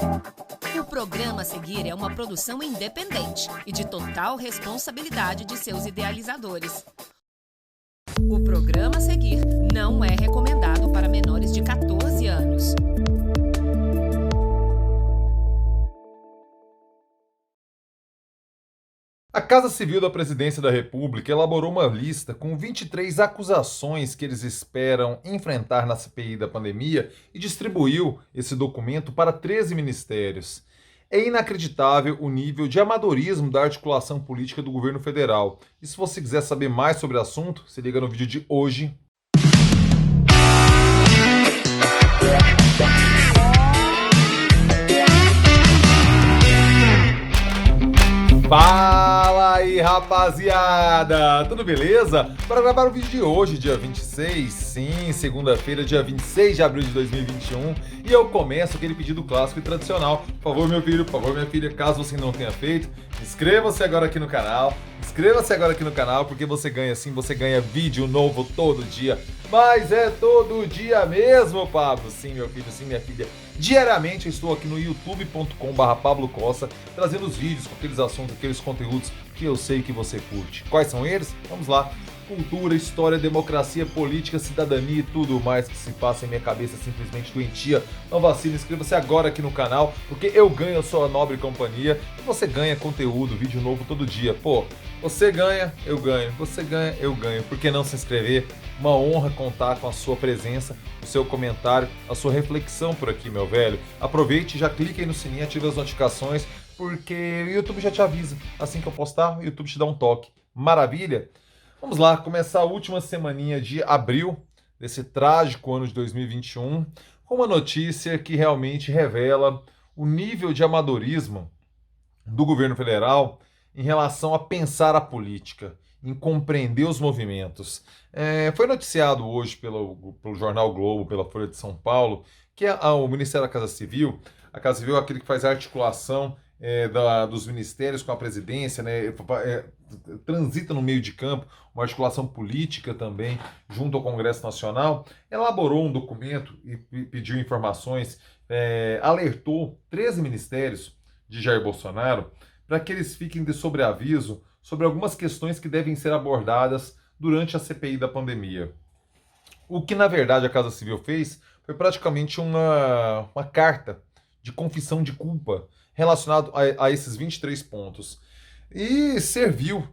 O programa a seguir é uma produção independente e de total responsabilidade de seus idealizadores. O programa a seguir não é recomendado para menores de 14 anos. A Casa Civil da Presidência da República elaborou uma lista com 23 acusações que eles esperam enfrentar na CPI da pandemia e distribuiu esse documento para 13 ministérios. É inacreditável o nível de amadorismo da articulação política do governo federal. E se você quiser saber mais sobre o assunto, se liga no vídeo de hoje. Fala aí, rapaziada! Tudo beleza? Para gravar o vídeo de hoje, dia 26, sim, segunda-feira, dia 26 de abril de 2021, e eu começo aquele pedido clássico e tradicional. Por favor, meu filho, por favor, minha filha, caso você não tenha feito, inscreva-se agora aqui no canal. Inscreva-se agora aqui no canal, porque você ganha vídeo novo todo dia. Mas é todo dia mesmo, Pablo. Sim, meu filho, sim, minha filha. Diariamente eu estou aqui no youtube.com/Pablo Costa, trazendo os vídeos com aqueles assuntos, aqueles conteúdos que eu sei que você curte. Quais são eles? Vamos lá. Cultura, história, democracia, política, cidadania e tudo mais que se passa em minha cabeça simplesmente doentia. Não vacile, inscreva-se agora aqui no canal, porque eu ganho a sua nobre companhia e você ganha conteúdo, vídeo novo todo dia. Pô, você ganha, eu ganho. Você ganha, eu ganho. Por que não se inscrever? Uma honra contar com a sua presença, o seu comentário, a sua reflexão por aqui, meu velho. Aproveite, já clique aí no sininho, ative as notificações, porque o YouTube já te avisa. Assim que eu postar, o YouTube te dá um toque. Maravilha? Vamos lá, começar a última semaninha de abril desse trágico ano de 2021 com uma notícia que realmente revela o nível de amadorismo do governo federal em relação a pensar a política, em compreender os movimentos. Foi noticiado hoje pelo jornal o Globo, pela Folha de São Paulo, que o Ministério da Casa Civil, a Casa Civil é aquele que faz a articulação dos ministérios com a presidência, né, transita no meio de campo, uma articulação política também, junto ao Congresso Nacional, elaborou um documento e pediu informações, alertou 13 ministérios de Jair Bolsonaro para que eles fiquem de sobreaviso sobre algumas questões que devem ser abordadas durante a CPI da pandemia. O que, na verdade, a Casa Civil fez foi praticamente uma carta de confissão de culpa relacionado a esses 23 pontos. E serviu,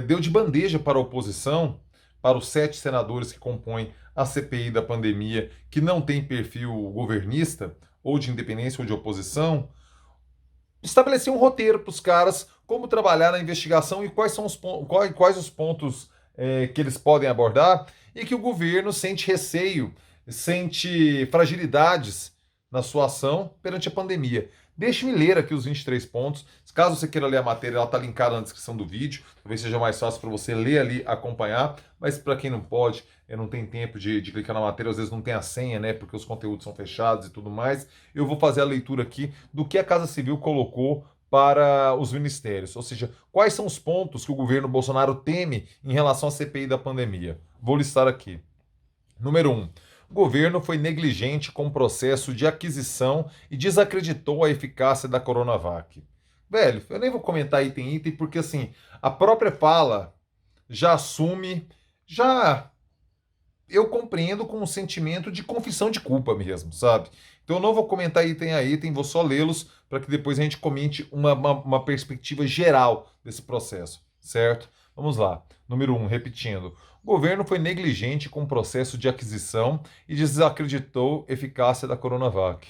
deu de bandeja para a oposição, para os 7 senadores que compõem a CPI da pandemia, que não tem perfil governista, ou de independência ou de oposição, estabelecer um roteiro para os caras, como trabalhar na investigação e quais são quais os pontos que eles podem abordar, e que o governo sente receio, sente fragilidades na sua ação perante a pandemia. Deixe-me ler aqui os 23 pontos. Caso você queira ler a matéria, ela está linkada na descrição do vídeo. Talvez seja mais fácil para você ler ali, acompanhar. Mas para quem não pode, não tem tempo de clicar na matéria, às vezes não tem a senha, né? Porque os conteúdos são fechados e tudo mais. Eu vou fazer a leitura aqui do que a Casa Civil colocou para os ministérios. Ou seja, quais são os pontos que o governo Bolsonaro teme em relação à CPI da pandemia. Vou listar aqui. Número 1. O governo foi negligente com o processo de aquisição e desacreditou a eficácia da Coronavac. Velho, eu nem vou comentar item a item, porque assim, a própria fala já assume, eu compreendo com um sentimento de confissão de culpa mesmo, sabe? Então eu não vou comentar item a item, vou só lê-los para que depois a gente comente uma perspectiva geral desse processo, certo? Vamos lá. Número 1, repetindo. O governo foi negligente com o processo de aquisição e desacreditou a eficácia da Coronavac.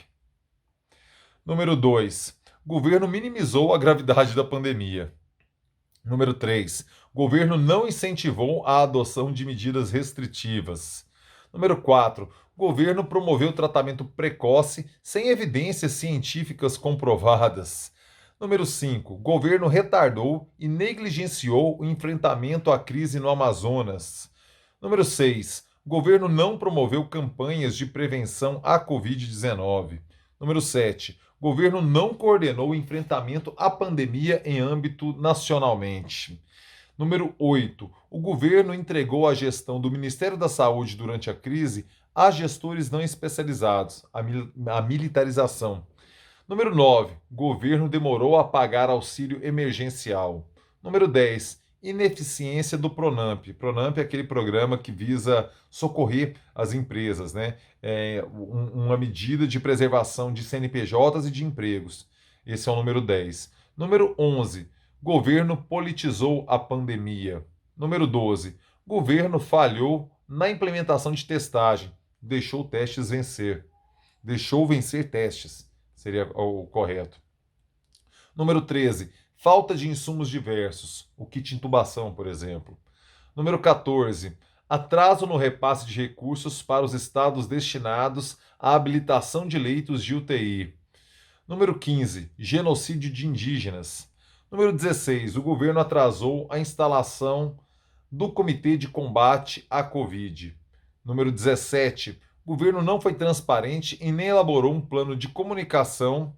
Número 2. O governo minimizou a gravidade da pandemia. Número 3. O governo não incentivou a adoção de medidas restritivas. Número 4. O governo promoveu tratamento precoce sem evidências científicas comprovadas. Número 5. O governo retardou e negligenciou o enfrentamento à crise no Amazonas. Número 6. O governo não promoveu campanhas de prevenção à Covid-19. Número 7. O governo não coordenou o enfrentamento à pandemia em âmbito nacionalmente. Número 8. O governo entregou a gestão do Ministério da Saúde durante a crise a gestores não especializados, a militarização. Número 9, governo demorou a pagar auxílio emergencial. Número 10, ineficiência do Pronamp. Pronamp é aquele programa que visa socorrer as empresas, né? Uma medida de preservação de CNPJs e de empregos. Esse é o número 10. Número 11, governo politizou a pandemia. Número 12, governo falhou na implementação de testagem. Deixou testes vencer. Deixou vencer testes, seria o correto. Número 13, falta de insumos diversos, o kit intubação, por exemplo. Número 14, atraso no repasse de recursos para os estados destinados à habilitação de leitos de UTI. Número 15, genocídio de indígenas. Número 16, o governo atrasou a instalação do Comitê de Combate à Covid. Número 17, o governo não foi transparente e nem elaborou um plano de comunicação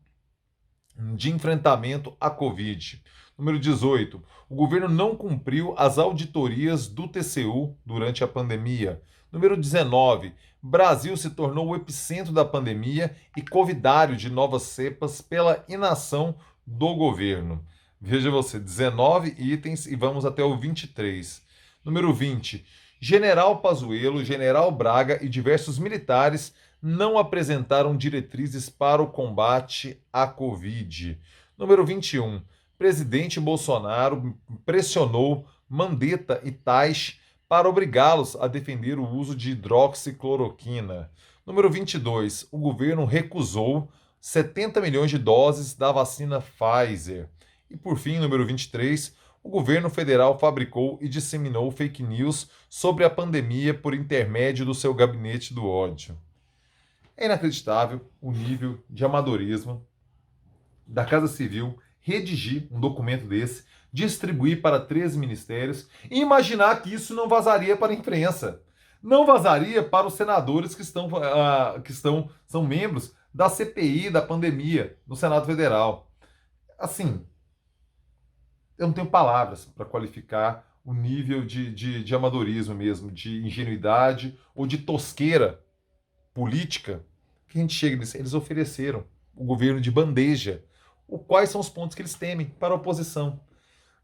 de enfrentamento à Covid. Número 18, o governo não cumpriu as auditorias do TCU durante a pandemia. Número 19, Brasil se tornou o epicentro da pandemia e covidário de novas cepas pela inação do governo. Veja você, 19 itens e vamos até o 23. Número 20, General Pazuello, General Braga e diversos militares não apresentaram diretrizes para o combate à Covid. Número 21, presidente Bolsonaro pressionou Mandetta e Taish para obrigá-los a defender o uso de hidroxicloroquina. Número 22, o governo recusou 70 milhões de doses da vacina Pfizer. E por fim, número 23, o governo federal fabricou e disseminou fake news sobre a pandemia por intermédio do seu gabinete do ódio. É inacreditável o nível de amadorismo da Casa Civil redigir um documento desse, distribuir para 13 ministérios e imaginar que isso não vazaria para a imprensa. Não vazaria para os senadores que são membros da CPI da pandemia no Senado Federal. Assim, eu não tenho palavras para qualificar o nível de amadorismo mesmo, de ingenuidade ou de tosqueira política que a gente chega nisso. Eles ofereceram o governo de bandeja. Quais são os pontos que eles temem para a oposição?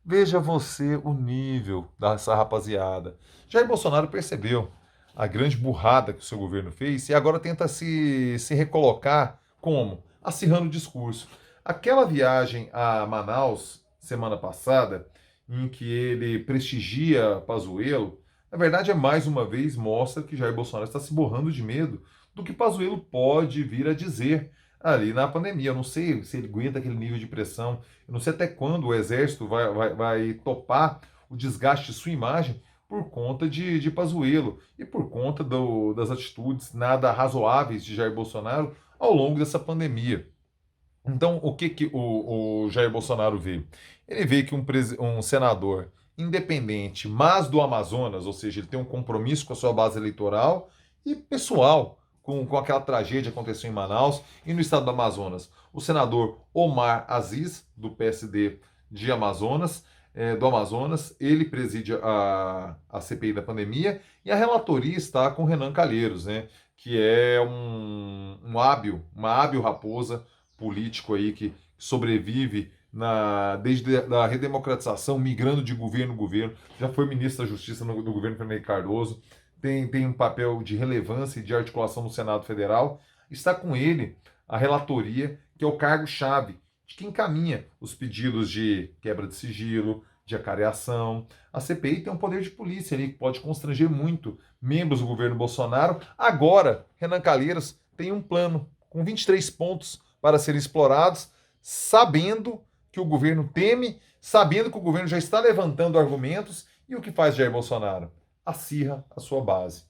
Veja você o nível dessa rapaziada. Jair Bolsonaro percebeu a grande burrada que o seu governo fez e agora tenta se recolocar como? Acirrando o discurso. Aquela viagem a Manaus, semana passada, em que ele prestigia Pazuello, na verdade é mais uma vez mostra que Jair Bolsonaro está se borrando de medo do que Pazuello pode vir a dizer ali na pandemia. Eu não sei se ele aguenta aquele nível de pressão, eu não sei até quando o Exército vai topar o desgaste de sua imagem por conta de Pazuello e por conta das atitudes nada razoáveis de Jair Bolsonaro ao longo dessa pandemia. Então, o que o Jair Bolsonaro vê? Ele vê que um senador independente, mas do Amazonas, ou seja, ele tem um compromisso com a sua base eleitoral e pessoal, com aquela tragédia que aconteceu em Manaus e no estado do Amazonas. O senador Omar Aziz, do PSD do Amazonas, ele preside a CPI da pandemia e a relatoria está com Renan Calheiros, né, que é uma hábil raposa político aí que sobrevive desde a redemocratização, migrando de governo em governo, já foi ministro da Justiça no governo Fernando Henrique Cardoso, tem um papel de relevância e de articulação no Senado Federal. Está com ele a relatoria, que é o cargo-chave, de quem encaminha os pedidos de quebra de sigilo, de acareação. A CPI tem um poder de polícia ali que pode constranger muito membros do governo Bolsonaro. Agora, Renan Calheiros tem um plano com 23 pontos para serem explorados, sabendo que o governo teme, sabendo que o governo já está levantando argumentos. E o que faz Jair Bolsonaro? Acirra a sua base.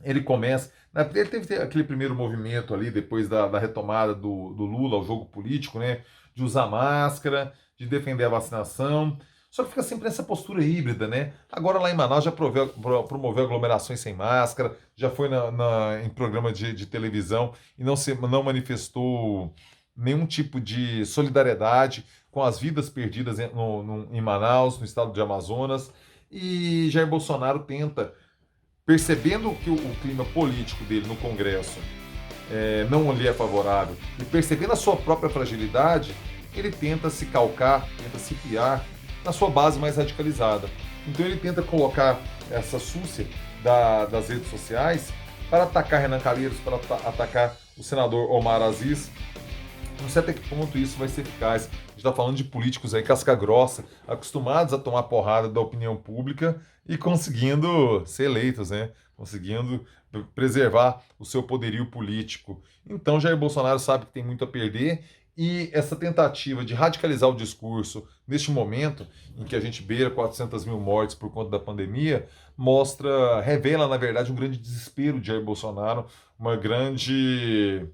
Ele começa... Ele teve aquele primeiro movimento ali, depois da retomada do Lula ao jogo político, né? De usar máscara, de defender a vacinação. Só que fica sempre nessa postura híbrida, né? Agora lá em Manaus já promoveu aglomerações sem máscara, já foi em programa de televisão e não manifestou nenhum tipo de solidariedade com as vidas perdidas em Manaus, no estado de Amazonas. E Jair Bolsonaro tenta, percebendo que o clima político dele no Congresso não lhe é favorável, e percebendo a sua própria fragilidade, ele tenta se calcar, tenta se piar na sua base mais radicalizada. Então ele tenta colocar essa súcia das redes sociais para atacar Renan Calheiros, para atacar o senador Omar Aziz. Não sei até que ponto isso vai ser eficaz. A gente está falando de políticos aí casca grossa, acostumados a tomar porrada da opinião pública e conseguindo ser eleitos, né? Conseguindo preservar o seu poderio político. Então Jair Bolsonaro sabe que tem muito a perder, e essa tentativa de radicalizar o discurso neste momento em que a gente beira 400 mil mortes por conta da pandemia, revela na verdade um grande desespero de Jair Bolsonaro, uma grande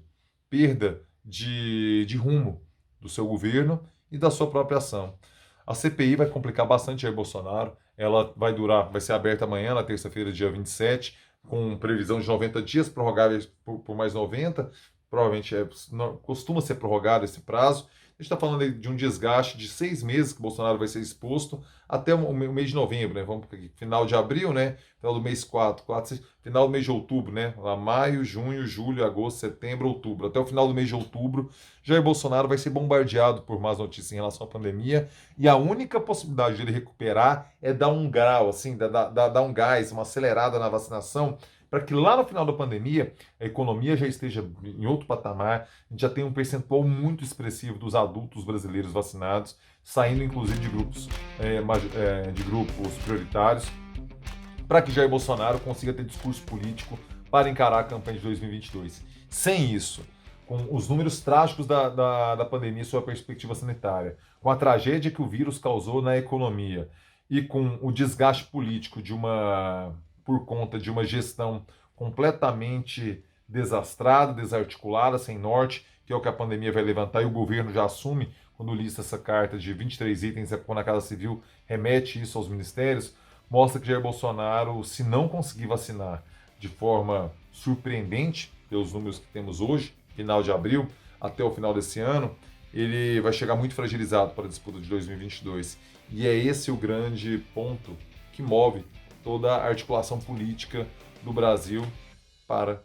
perda de rumo do seu governo e da sua própria ação. A CPI vai complicar bastante Jair Bolsonaro. Ela vai ser aberta amanhã, na terça-feira, dia 27, com previsão de 90 dias, prorrogáveis por mais 90. Provavelmente costuma ser prorrogado esse prazo. A gente está falando aí de um desgaste de 6 meses que o Bolsonaro vai ser exposto até o mês de novembro, né? Vamos final de abril, né? Final do mês 4, final do mês de outubro, né? Lá maio, junho, julho, agosto, setembro, outubro. Até o final do mês de outubro, Jair Bolsonaro vai ser bombardeado por más notícias em relação à pandemia, e a única possibilidade de ele recuperar é dar um grau, assim, dar um gás, uma acelerada na vacinação, para que lá no final da pandemia a economia já esteja em outro patamar, a gente já tem um percentual muito expressivo dos adultos brasileiros vacinados, saindo inclusive de grupos prioritários, para que Jair Bolsonaro consiga ter discurso político para encarar a campanha de 2022. Sem isso, com os números trágicos da pandemia sob a perspectiva sanitária, com a tragédia que o vírus causou na economia e com o desgaste político por conta de uma gestão completamente desastrada, desarticulada, sem norte, que é o que a pandemia vai levantar, e o governo já assume quando lista essa carta de 23 itens, quando a Casa Civil remete isso aos ministérios, mostra que Jair Bolsonaro, se não conseguir vacinar de forma surpreendente, pelos números que temos hoje, final de abril, até o final desse ano, ele vai chegar muito fragilizado para a disputa de 2022. E é esse o grande ponto que move toda a articulação política do Brasil para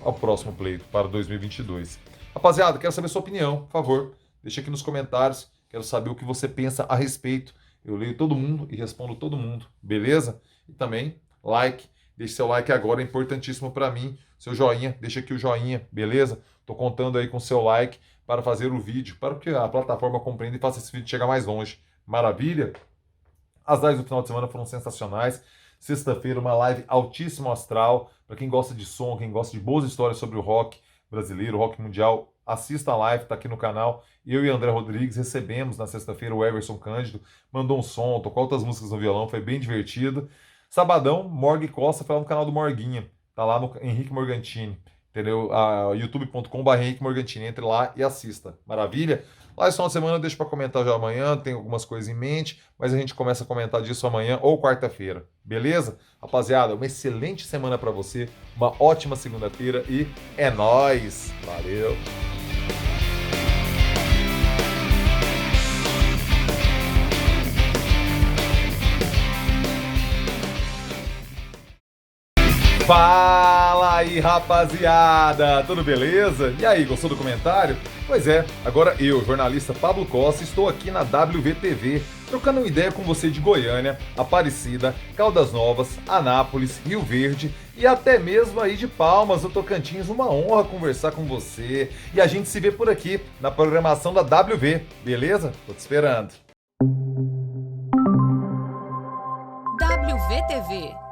o próximo pleito, para 2022. Rapaziada, quero saber sua opinião, por favor, deixa aqui nos comentários, quero saber o que você pensa a respeito. Eu leio todo mundo e respondo todo mundo, beleza? E também, like, deixe seu like agora, é importantíssimo para mim. Seu joinha, deixa aqui o joinha, beleza? Tô contando aí com seu like para fazer o vídeo, para que a plataforma compreenda e faça esse vídeo chegar mais longe. Maravilha? As lives do final de semana foram sensacionais. Sexta-feira, uma live altíssimo astral. Para quem gosta de som, quem gosta de boas histórias sobre o rock brasileiro, o rock mundial, assista a live, tá aqui no canal. Eu e André Rodrigues recebemos na sexta-feira o Everson Cândido, mandou um som, tocou outras músicas no violão, foi bem divertido. Sabadão, Morgue Costa foi lá no canal do Morguinha, tá lá no Henrique Morgantini, entendeu? youtube.com.br Henrique Morgantini, entre lá e assista. Maravilha? Lá esse final de semana deixa para comentar já amanhã, tem algumas coisas em mente, mas a gente começa a comentar disso amanhã ou quarta-feira, beleza? Rapaziada, uma excelente semana para você, uma ótima segunda-feira e é nóis! Valeu! Fala aí, rapaziada! Tudo beleza? E aí, gostou do comentário? Pois é, agora eu, jornalista Pablo Costa, estou aqui na WVTV, trocando uma ideia com você de Goiânia, Aparecida, Caldas Novas, Anápolis, Rio Verde e até mesmo aí de Palmas, no Tocantins. Uma honra conversar com você. E a gente se vê por aqui na programação da WV, beleza? Tô te esperando. WVTV